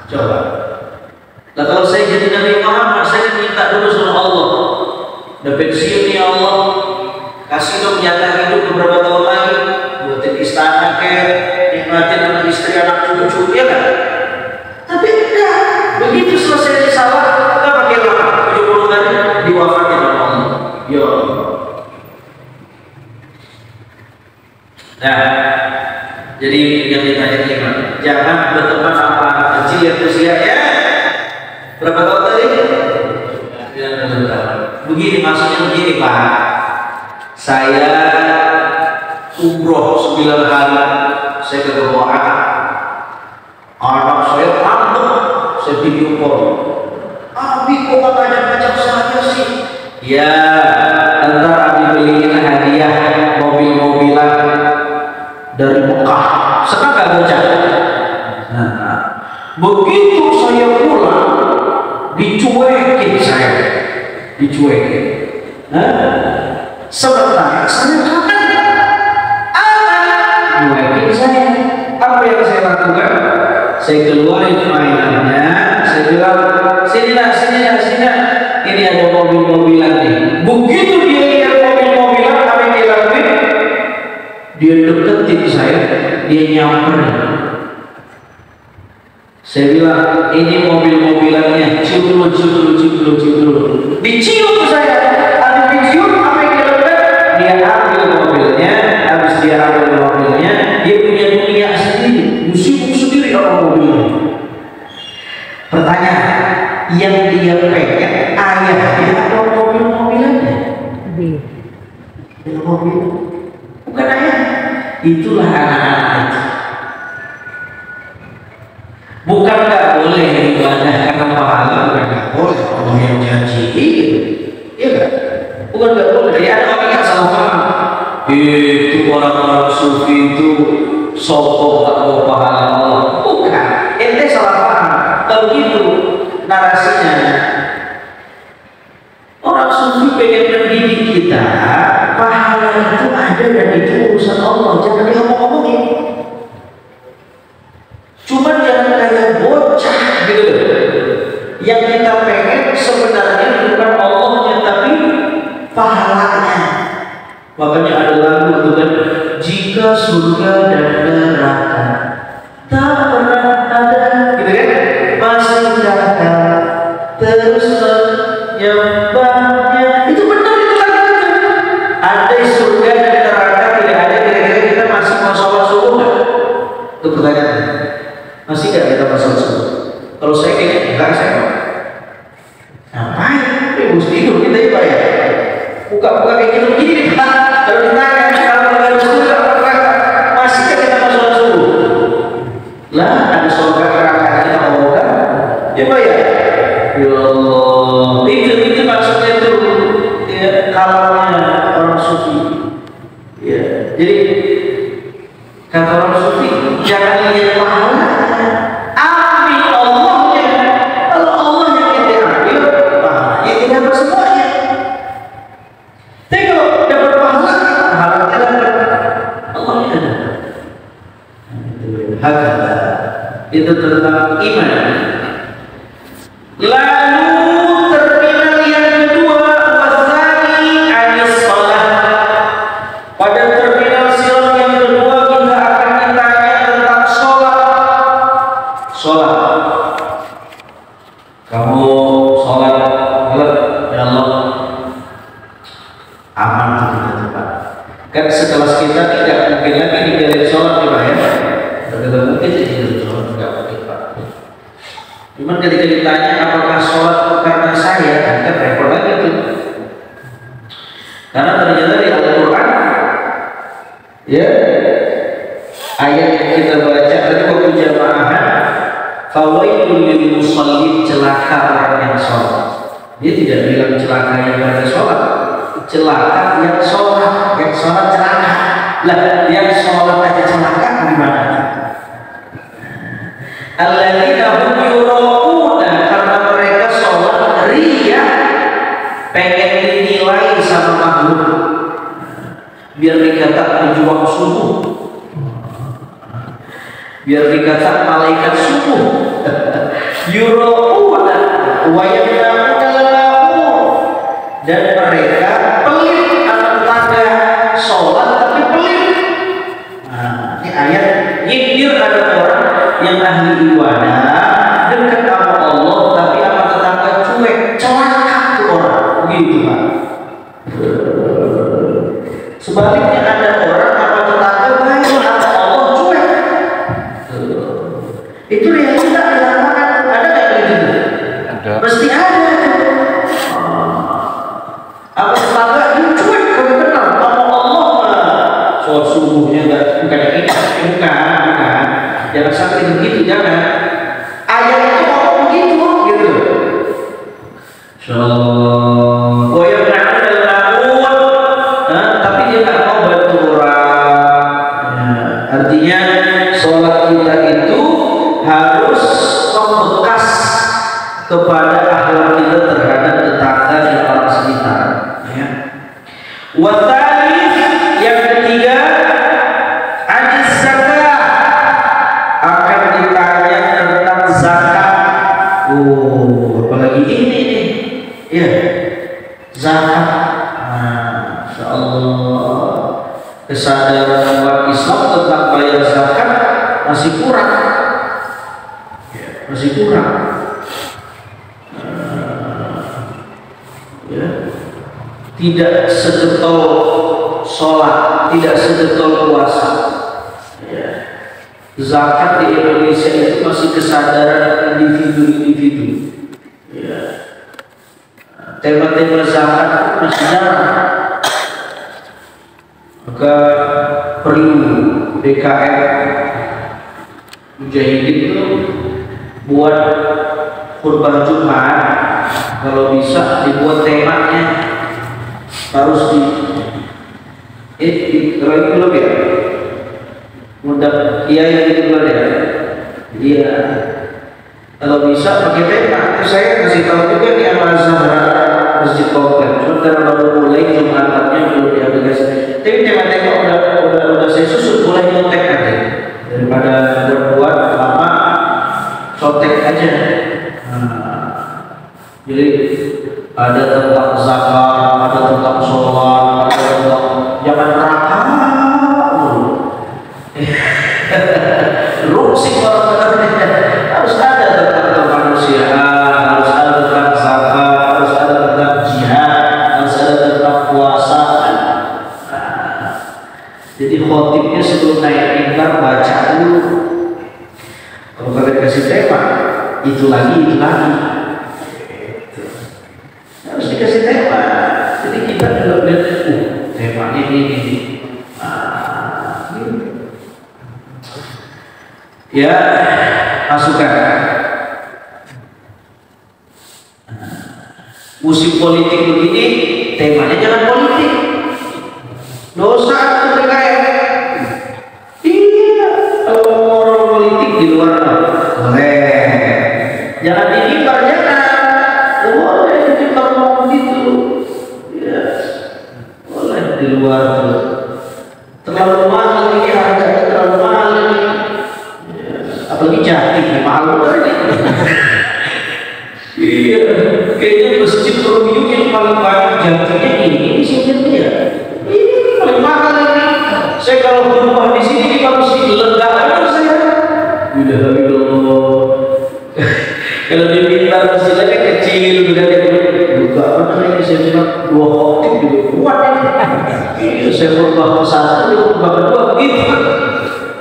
Coba. Nah kalau saya jadi Nabi Muhammad, saya minta dulu sama Allah, udah pensiun ya Allah, kasih dong jatah hidup beberapa tahun lagi, buatin istana nikmatin anak istri, anak cucu, ya kan? Tapi enggak, begitu selesai risalah, kita pakai lama 70 hari diwafatin oleh Allah. Ya. Nah, jadi yang ditanya iman, jangan berteman sama anak kecil yang usianya berapa tahun tadi? Begini maksudnya begini Pak, saya umroh 9 hari, saya ke Goa, anak saya takut, saya video call, Abi kok gak ngajak-ngajak saya sih? Ya, ntar Abi beliin hadiah mobil-mobilan dari Mekah, senang gak bocah? Nah, begitu saya pulang, dicuekin saya, dicuekin. Sebentar saya kangen, cuekin saya. Apa yang saya lakukan? Saya keluarin mainannya, saya bilang sini nak, ini ada mobil-mobilan nih. Begitu dia lihat mobil-mobilan, apa yang dia lakuin? Dia deketin saya, dia nyamperin. Saya bilang ini mobil-mobilannya, cium dulu. Dicium saya, habis dicium apa yang dia lakukan? Dia ambil mobilnya, habis dia ambil mobilnya, dia punya dunia sendiri, musibuk sendiri apa mobilnya. Pertanyaan, yang dia pengen ayahnya atau mobil-mobilannya? Mobil, bukan ayah. Itulah anak-anak itu. Bukan nggak boleh ibadah karena pahala, bukan nggak boleh. Allah yang janji, iya kan? Bukan nggak boleh. Ya ada orang yang salah paham. Itu orang-orang sufi itu sokong tak mau pahala Allah. Bukan. Ente salah paham. Kalau gitu narasinya, orang sufi pengen mendidik kita. Pahala itu ada dan itu urusan Allah. Jangan diomong-omongin. Cuma jangan kayak bocah gitu. Yang kita pengen sebenarnya bukan Allahnya tapi pahalanya. Makanya ada lagu itu kan, jika surga dan neraka tak pernah ada, gitu kan? Masih jaga terus menyembahnya. Itu benar itu kan? Ada surga dan neraka tidak ada, kira-kira kita masih mau sholat subuh nggak? Itu pertanyaan. Masih nggak kita masalah subuh? Kalau saya kayaknya enggak, saya mau. Ngapain? Ibu tidur kita ibadah. Buka-buka kayak gitu begini Pak. Kalau ditanya kalau nggak ada subuh, apakah masih nggak kita masalah subuh? Lah ada surga neraka kita mau kan? Ya Pak ya. Ya Allah. Itu maksudnya itu ya, kalamnya orang sufi. Ya, jadi kata orang sufi jangan lihat pahala. Itu tentang iman. Lalu terminal yang kedua, wasani anis sholat. Pada terminal sirat yang kedua kita akan ditanya tentang sholat. Kamu sholat ya Allah, aman kita cepat. Kan sekelas kita tidak mungkin lagi ninggalin sholat ya Pak ya. Tidak mungkin jadi sholat, tidak mungkin Pak. Cuman ketika ditanya apakah sholat karena saya, kan repot lagi tuh. Karena ternyata di Al-Quran, ya ayat yang kita baca tadi waktu jamaahan, fawailul lil musallin, celaka orang yang sholat. Dia tidak bilang celaka yang pada sholat, celaka yang sholat celaka. Lah yang sholat aja celaka gimana? Alladzina hum yura'una, karena mereka sholat riya, pengen dinilai sama makhluk, biar dikata pejuang subuh, biar dikata malaikat subuh. Yura'una wa yamna'una al-ma'mur, dan mereka pelit akan tanda sholat tapi pelit. Nah, ini ayat nyindir ada orang yang ahli ibadah dekat sama Allah tapi sama tetangga cuek, celaka tuh orang begitu Pak. Sebaliknya ada orang sama tetangga baik sama Allah cuek. Itu realita di lapangan. Ada nggak begitu? Ada. Mesti ada. Apa tetangga dia cuek kalau kenal sama Allah mah soal subuhnya nggak bukan ini bukan. Jangan sampai begitu, jangan. Ayat itu ngomong begitu, gitu. Insyaallah. Goyang dan lamun, tapi dia nggak mau bantu orang. Ya, artinya sholat kita itu harus membekas kepada akhlak kita terhadap tetangga dan orang sekitar. Ya. Wasalif yang ketiga, akan ditanya apalagi ini nih, ya zakat. Masya Allah, kesadaran umat Islam tentang bayar zakat masih kurang, masih kurang. Ya. Tidak segetol sholat, tidak segetol puasa. Ya. Zakat di Indonesia itu masih kesadaran individu-individu. Ya. Tema-tema zakat masih jarang. Maka perlu BKM Mujahidin itu buat kurban Jumat, kalau bisa dibuat temanya harus kalau itu belum ya, mudah iya yang itu belum ya, iya kalau bisa pakai tema. Itu saya kasih tahu juga di Al-Azhar Masjid Komplek, sudah baru mulai Jumatannya belum diaplikasikan. Tapi tema-tema udah saya susun, mulai nyontek aja daripada buat lama, contek aja. Jadi ada tentang zakat, ada tentang sholat, ada tentang jangan neraka. Rusik orang-orang harus ada tentang kemanusiaan, harus ada tentang zakat, harus ada tentang jihad, harus ada tentang puasa. Jadi khotibnya sebelum naik mimbar baca dulu. Kalau kalian kasih tema, itu lagi. Harus dikasih tema. Jadi kita juga lihat temanya ini. Ya, masukan. Musim politik begini, temanya jangan politik. Dosa itu PKM. Iya, kalau orang politik di luar boleh. Jangan di mimbar, jangan. Boleh di mimbar ngomong gitu. Ya, boleh di luar. Terlalu mahal ini, harganya terlalu mahal ini. Ya, apalagi Jatim, mahal banget ini. Iya, kayaknya masjid Romiuk yang paling banyak Jatimnya ini sini ya. Ini paling mahal ini. Saya kalau berubah di sini harus lega aja saya. Kalau di mimbar masjidnya kan kecil, juga buka apa namanya, saya bilang 2 khotib juga kuat ini. Iya, saya berubah ke 1, dia berubah ke 2 begitu.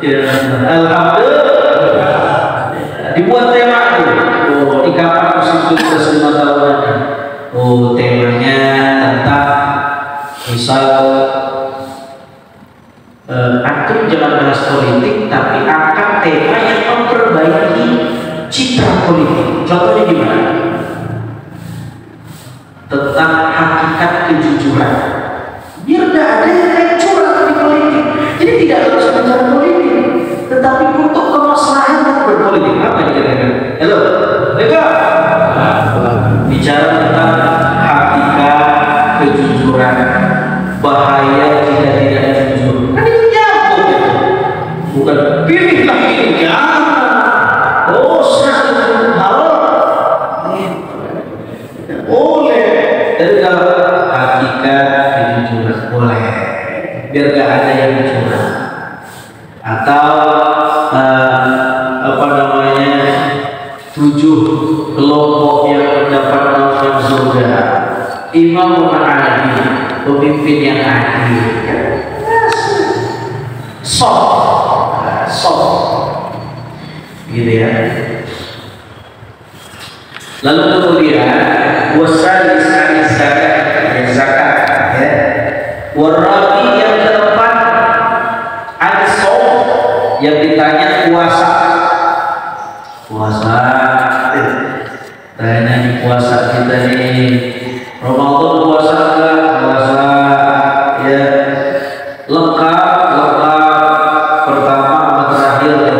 Ya, alhamdulillah. Dibuat tema itu. Oh, di kapan musim 5 tahunan. Oh, temanya tentang misal antum jangan bahas politik, tapi angkat tema yang memperbaiki citra politik. Contohnya gimana? Tentang hakikat kejujuran. Biar tidak ada yang curang di politik. Jadi tidak harus bicara politik, tetapi untuk kemaslahatan berpolitik. Apa yang dikatakan? Halo, lega. Bicara tentang hakikat kejujuran, bahaya jika tidak jujur. Kan itu nyambung ya. Bukan pilihlah ini, jangan. Dosa itu halal. Boleh. Tapi kalau hakikat kejujuran boleh. Biar gak ada yang curang. Atau apa namanya, 7 kelompok yang mendapat naungan surga. Imam adil, pemimpin yang adil. Soft, gitu ya. Lalu kemudian wasalis zakat, ya. Warabi yang keempat al-shaum, yang ditanya puasa. Tanya nih puasa kita nih, Ramadan puasa enggak? Puasa, ya. Lengkap, pertama sama terakhir,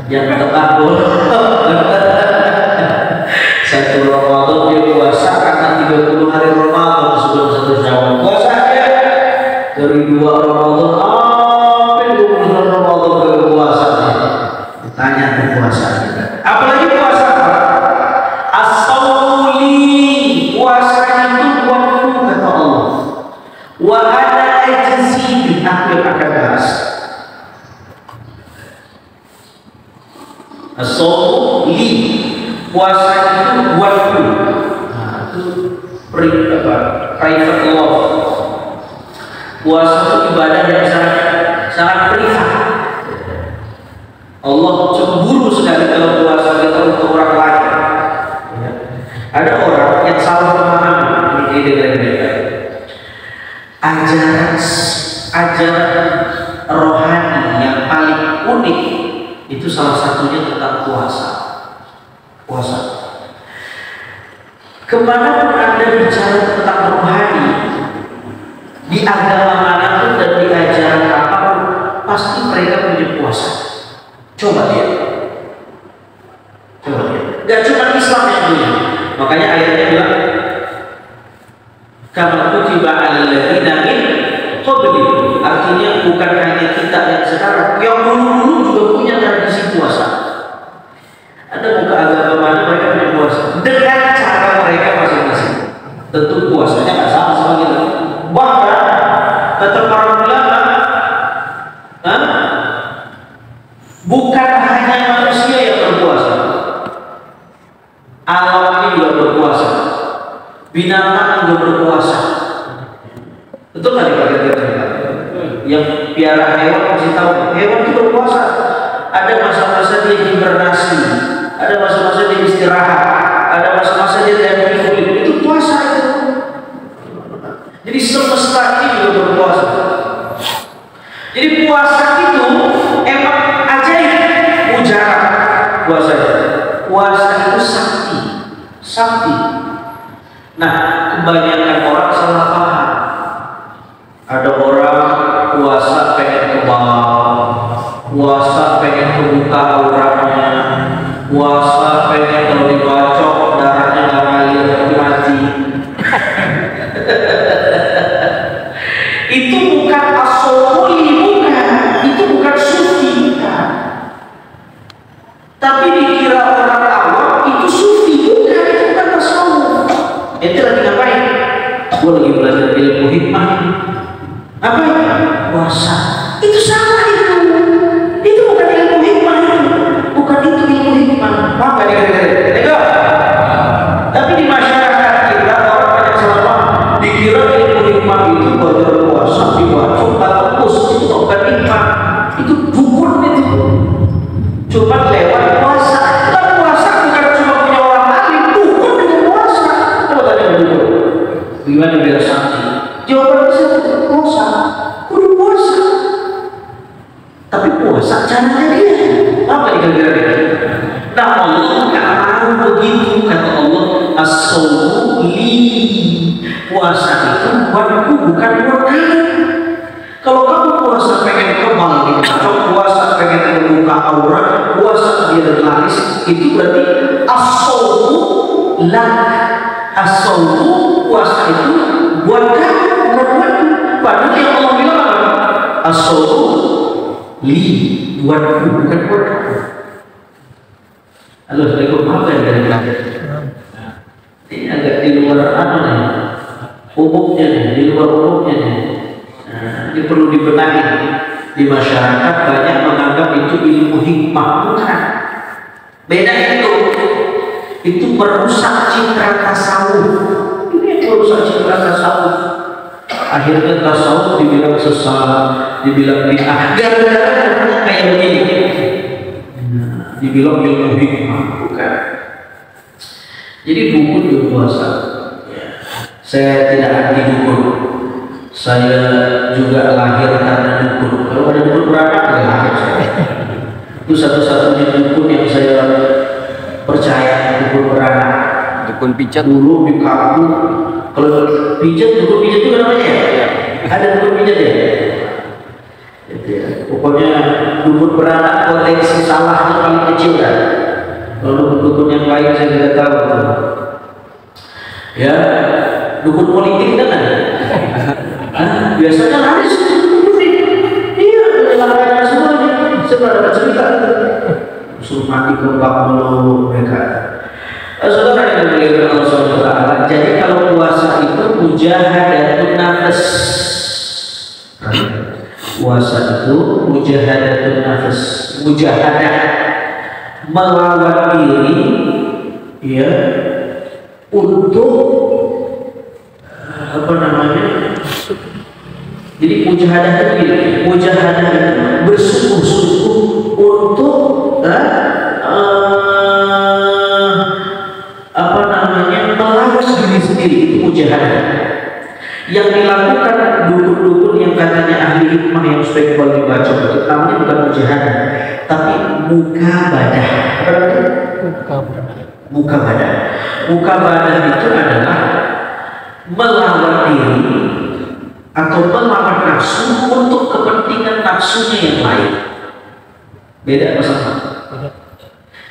yang tengah boleh. 1 Ramadan dia puasa karena 30 hari Ramadan sebelum 1 Syawal puasa aja. Dari 2 Ramadan sampai 20 Ramadan ke puasa. Tanya ke puasa kita. Apalagi puasa apa? As-sawmu li, puasa itu buatku kata Allah. Wa ana ajzi, aku yang akan balas. As-sawmu li, puasa itu buatku. Nah, itu private love. Puasa itu ibadah yang sangat privat. Allah cemburu sekali kalau puasa kita untuk orang lain. Ya. Ada orang yang salah memahami ini dengan ajaran rohani yang paling unik itu salah satunya tentang puasa. Puasa. Kemanapun Anda bicara tentang rohani, di agama manapun dan di ajaran apapun, pasti mereka punya puasa. Coba lihat. Gak cuma Islam yang punya. Makanya ayatnya bilang, kama kutiba 'alal ladzina min qablikum. Artinya bukan hanya kita yang sekarang, yang dulu juga punya tradisi puasa. Ada buka agama mana mereka punya puasa dengan cara mereka masing-masing. Tentu puasanya nggak sama sama kita. Bahkan kata para ulama, bukan hanya manusia yang berpuasa, alam ini juga berpuasa, binatang juga berpuasa. Betul nggak dikatakan? Yang piara hewan mesti tahu, hewan itu berpuasa. Ada masa-masa dia hibernasi, ada masa-masa dia istirahat, ada masa-masa dia tidak hidup. Itu puasa itu. Jadi semesta ini juga berpuasa. Jadi puasa itu emang ajaib, mujarab puasanya. Puasa itu sakti. Nah, kebanyakan orang salah paham. Ada orang puasa pengen kebal, puasa pengen kebuka auratnya, puasa pengen kalau dibacok darahnya nggak ngalir tapi mati. Itu bukan as-sawmuli, bukan. Itu bukan sufi, bukan. Tapi dikira orang awam itu sufi, bukan. Itu bukan tasawuf. Itu lagi ngapain? Gue lagi belajar ilmu hikmah. Apa itu? Puasa. Itu sama itu. Itu bukan ilmu hikmah itu. Bukan itu ilmu hikmah. Paham gak nih? Tapi di masyarakat kita orang banyak salah paham. Dikira ilmu hikmah itu belajar puasa, dibaca, terus itu bukan hikmah. Itu dukun itu. Cuma lewat puasa. Kan puasa bukan cuma punya orang lain, dukun dengan puasa. Coba tanya dulu. Gimana biar sakti? Jawabannya saya puasa. Kudu puasa. Tapi puasa caranya dia. Apa dikira-kira? Nah, Allah nggak mau begitu, kata Allah. As-sawmu li, puasa itu buatku, bukan buat kamu. Kalau kamu puasa pengen kebal, atau puasa pengen membuka aurat, puasa biar laris, itu berarti as-sawmu lak. As-sawmu, puasa itu buat kamu, bukan buatku. Padahal yang Allah bilang apa? As-sawmu li, buatku, bukan buat kamu. Halo, Assalamualaikum. Apa yang dari belajar? Ini agak di luar umumnya nih, di luar umumnya nih. Nah, ini perlu dibenahi. Di masyarakat banyak menganggap itu ilmu hikmah, bukan. Beda itu. Itu merusak citra tasawuf. Ini yang merusak citra tasawuf. Akhirnya tasawuf dibilang sesat, dibilang bid'ah. Gara-gara kayak begini. Dibilang ilmu hikmah, bukan. Jadi dukun juga puasa. Saya tidak anti dukun. Saya juga lahir karena dukun. Kalau ada dukun beranak, ya lahir saya. Itu satu-satunya dukun yang saya percaya, dukun beranak. Dukun pijat. Dulu di kampung, kalau pijat, dukun pijat itu namanya ya? Ada dukun pijat ya? Pokoknya dukun beranak potensi salahnya paling kecil kan. Kalau dukun yang lain saya tidak tahu. Ya, dukun politik kan ada. Biasanya laris dukun. Iya, langganan semua nih. Saya pernah dapat cerita. Suruh mati ke 40 mereka. Saudara yang dimuliakan Allah Subhanahu wa taala, jadi kalau puasa itu mujahadatun nafas. Puasa itu mujahadatun nafas, mujahadah, melawan diri ya untuk apa namanya? Jadi mujahadah itu bersungguh-sungguh untuk apa namanya, melawas diri sendiri, itu mujahadah. Yang dilakukan dukun-dukun yang katanya ahli hikmah yang sebaik kalau dibaca itu namanya bukan mujahadah, tapi mukabadah. Mukabadah. Mukabadah itu adalah melawan diri atau melawan nafsu untuk kepentingan nafsunya yang lain. Beda apa sama?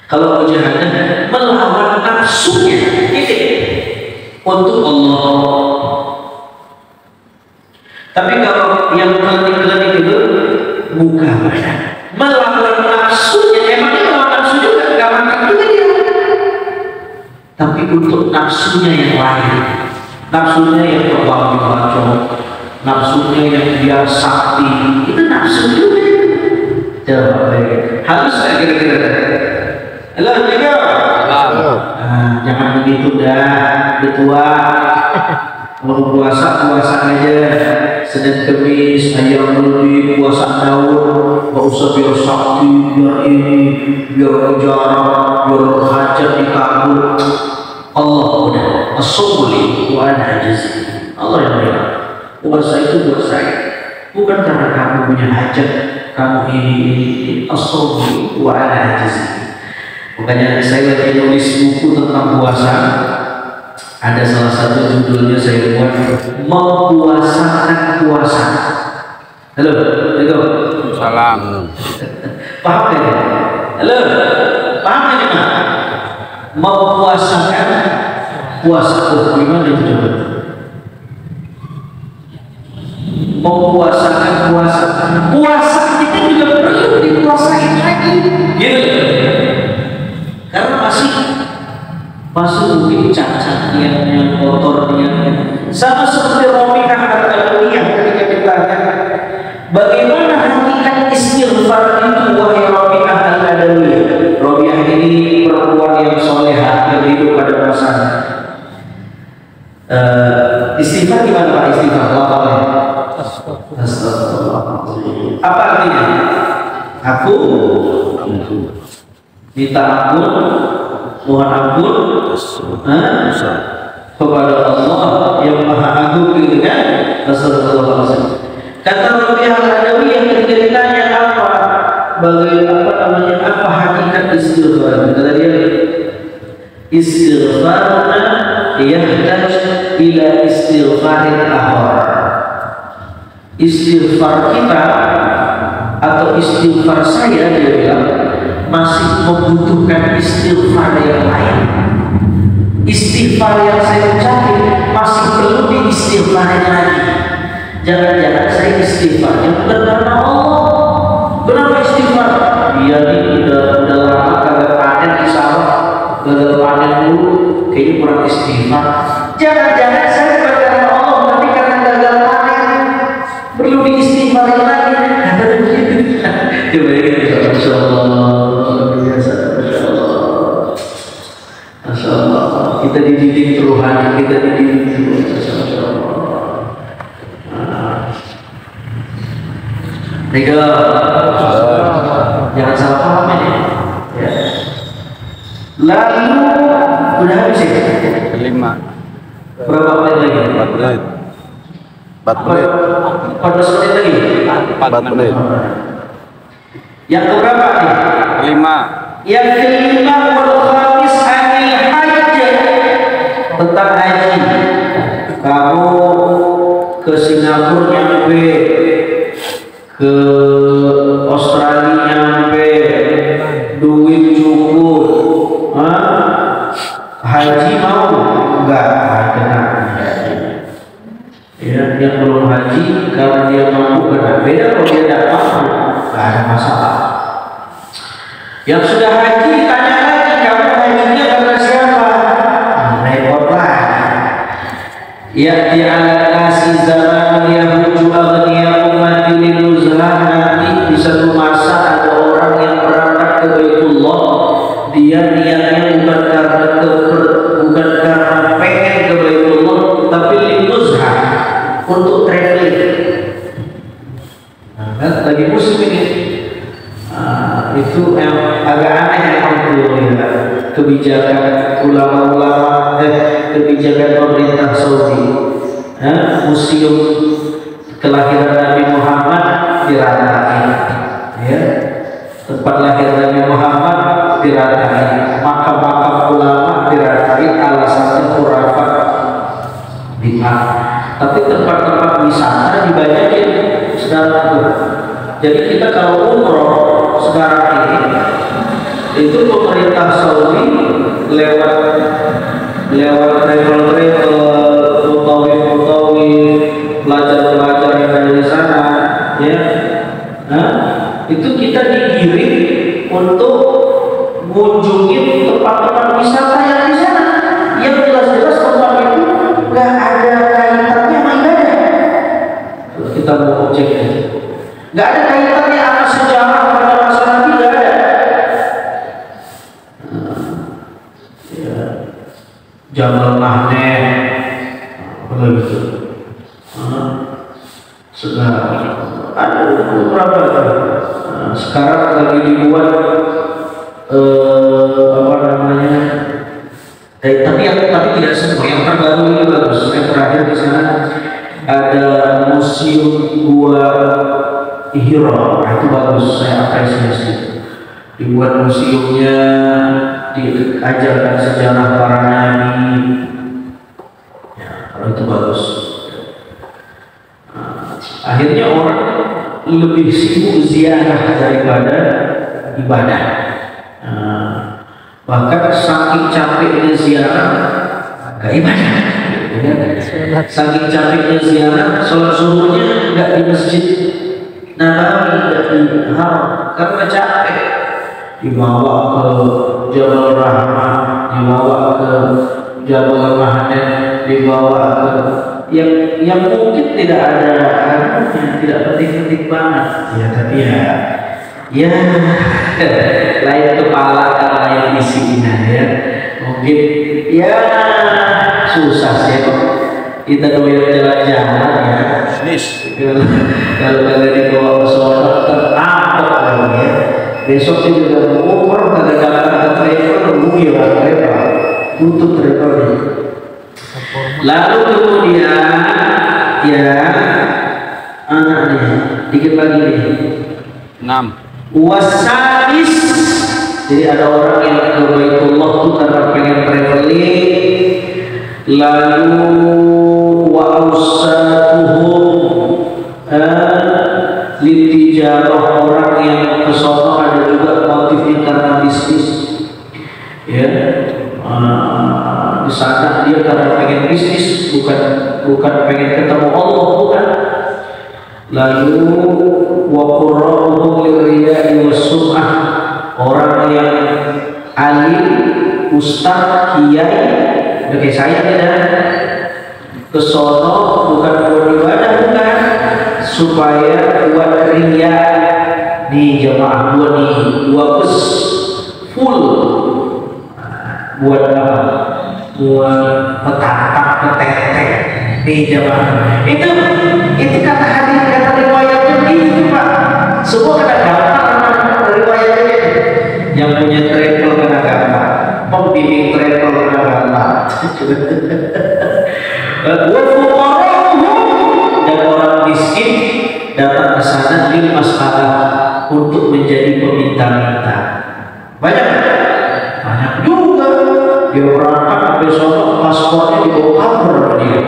Kalau mujahadah melawan nafsunya untuk Allah. Tapi kalau yang klinik-klinik itu mukabadah, melawan nafsunya, emangnya melawan nafsu juga nggak makan juga dia. Tapi untuk nafsunya yang lain, nafsunya yang terbang-bangcong, nafsunya yang dia sakti, itu nafsu juga. Coba halus nggak kira-kira? Halo, juga. Jangan begitu dah, ketua. Kalau puasa aja, Senin Kemis, ayam lebih, puasa daun, nggak usah biar sakti, biar ini, biar jarak, biar hajat dikabul. Allah udah asubli wa ana ajiz. Allah yang bilang puasa itu buat saya, bukan karena kamu punya hajat, kamu ini asubli wa ana ajiz. Makanya saya lagi nulis buku tentang puasa. Ada salah satu judulnya saya buat mempuasakan puasa. Halo, assalamualaikum. Salam. Paham kan? Halo, paham kan ini? Mempuasakan puasa. Oh, gimana itu coba? Mempuasakan puasa. Puasa kita juga perlu dipuasain lagi. Gitu. Karena masih mungkin cacat yang kotor yang sama seperti Rabi'ah Al-Adawiyah ketika ditanya bagaimana hakikat istighfar itu wahai Rabi'ah Al-Adawiyah. Rabi'ah ini perempuan yang solehah yang hidup pada masanya. Istighfar gimana Pak? Istighfar Astagfirullah. Apa artinya? Aku minta ampun, mohon ampun kepada Allah yang Maha Agung, gitu kan? Rasulullah. Kata Rabi'ah Al-Adawiyah ketika ditanya apa hakikat istighfar? Kata dia, istighfarna yahtaj ila istighfarin akhar. Istighfar kita atau istighfar saya, dia bilang, masih membutuhkan istighfar yang lain. Istighfar yang saya ucapin masih perlu diistighfarin lagi. Jangan-jangan saya istighfarnya bukan karena Allah. Kenapa istighfar? Dia nih udah lama kagak panen di sawah, kagak panen dulu, kayaknya kurang istighfar. Jangan-jangan saya bukan karena Allah, tapi karena gagal panen, perlu diistighfarin lagi. Kata begitu. Coba ya, Masya Allah, kita dididik rohani, kita dididik Masya Allah. Jangan salah paham ini. Ya. Lalu udah habis ya? Kelima. Berapa menit lagi? 4 menit. 4 menit. 14 menit lagi? 4 menit. Yang keberapa nih? Kelima. Yang kelima, wal khamis anil hajj, tentang haji. Kamu ke Singapura nyampe, ke Australia nyampe, duit cukup, haji mau? Enggak, kena. Ya, yang belum haji kalau dia mampu kena. Beda kalau dia tidak mampu, nggak ada masalah. Yang sudah haji tanya lagi, kamu hajinya karena siapa? dia niatnya bukan karena pengen ke Baitullah, tapi linuzhah, untuk traveling. Nah, kan lagi musim ini. Itu yang agak aneh ya, kebijakan ulama-ulama, kebijakan pemerintah Saudi. Museum kelahiran Nabi Muhammad diratain, ya, tempat lahir Nabi Muhammad diratain, makam-makam ulama diratain, alasannya khurafat bid'ah. Tapi tempat-tempat wisata dibanyakin sekarang itu. Jadi kita kalau umroh sekarang ini, itu pemerintah Saudi lewat travel-travel, mutawif, pelajar-pelajar yang ada di sana, ya. Itu kita digiring untuk mengunjungi tempat-tempat wisata yang di sana, yang jelas-jelas tempat itu nggak ada kaitannya sama ibadah. Kalau kita mau cek aja, nggak ada kaitannya sama sejarah pada masa Nabi, nggak ada. Jamal Mahnet, apa gitu. Ada beberapa. Sekarang lagi dibuat apa namanya? Tapi tidak semua. Yang terbaru ini bagus. Yang terakhir di sana ada museum gua Hira. Itu bagus. Saya apresiasi. Dibuat museumnya, diajarkan sejarah para nabi. Ya, kalau itu bagus. Akhirnya orang lebih sibuk ziarah daripada ibadah. Bahkan saking capeknya ziarah, gak ibadah. Saking capeknya ziarah, sholat subuhnya gak di masjid Nabawi, gak di Haram, karena capek. Dibawa ke Jabal Rahmah, dibawa ke Jabal Mahnet, dibawa ke yang mungkin tidak ada, tidak penting-penting banget, ya, tapi ya lain kepala dan lain isinya, ya. Mungkin ya susah sih kita doyan jalan-jalan, ya. Kalau kalian dibawa ke sholat tertampok lagi, ya. Besok juga mau umur, kadang-kadang travel rugi lah, tutup travelnya. Lalu kemudian ya anaknya dikit lagi nih. 6. Wasadis. Jadi ada orang yang ke Baitullah tuh karena pengen traveling. Lalu wa usatuhum litijarah, orang yang ke sono ada juga motifnya karena bisnis, ya. Di sana dia karena pengen bisnis, bukan pengen ketemu Allah, bukan. Lalu wa qurra'uhum liriya'i was-sum'ah, orang yang alim, ustaz, kiai, kayak saya tidak ke sono bukan buat ibadah, bukan, supaya buat riya. Nih jamaah gua nih, gua bus full buat apa? Buat petatak, petek-tek. Nih jamaah. Itu kata hadis, kata riwayatnya itu, Pak. Semua kena gampang riwayatnya. Yang punya travel kena gampang, pembimbing travel kena gampang. Dan orang miskin datang ke sana lil masalah, untuk menjadi peminta-minta. Banyak juga. Dia berangkat sampai sono, paspornya dibawa kabur sama dia.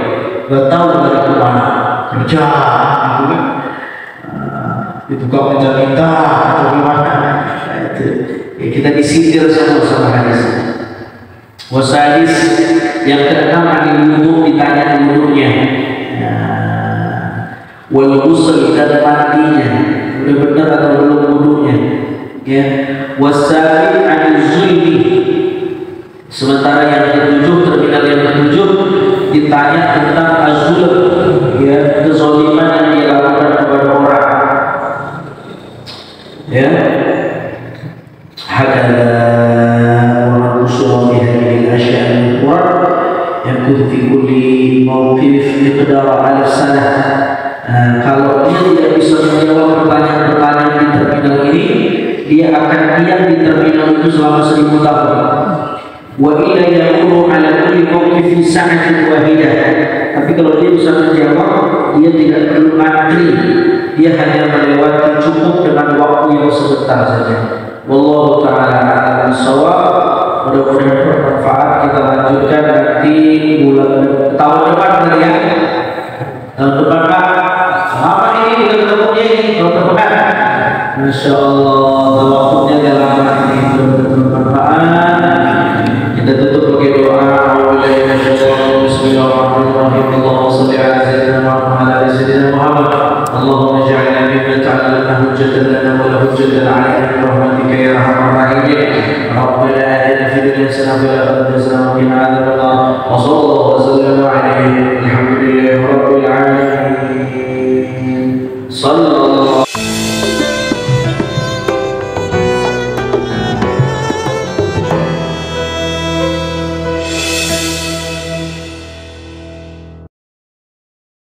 Gak tahu dari kemana. Kerja, gitu kan. Itu kau minta-minta atau gimana? Itu. Ya, kita disindir sama hadis. Wasadis, yang keenam ada wudhu, ditanya wudhunya. Wal ghusl, dan mandinya udah benar atau belum wudhunya, ya. Wasabi an-zulmi, sementara yang ketujuh, terminal yang ketujuh ditanya tentang azul, ya, kezaliman yang dilakukan kepada orang, ya. Hakala fi kulli mawqif miqdar al-sanah. Kalau dia tidak bisa menjawab pertanyaan-pertanyaan di terminal ini, dia akan diam di terminal itu selama 1000 tahun. Wa ila yaqulu ala kulli mawqifin sa'atin wahidah. Tapi kalau dia bisa menjawab, dia tidak perlu antri, dia hanya melewati cukup dengan waktu yang sebentar saja. Wallahu ta'ala a'lam bissawab. Mudah-mudahan bermanfaat. Kita lanjutkan nanti tahun depan kali ya. Tahun depan Pak. Apa ini kita ketemunya ini tahun depan. Masya Allah, waktunya dalam ini bermanfaat. Kita tutup pakai doa. Bismillahirrahmanirrahim. Allahumma shalli ala sayyidina Muhammad wa ala sayyidina Muhammad. Allahumma ij'alna mimman ta'allamna hujjatan lana wa la hujjatan 'alaina bi rahmatika ya arhamar rahimin. Rabbana atina fid dunya hasanatan wa fil akhirati hasanatan wa qina adzabannar. Wa sallallahu wa sallama ala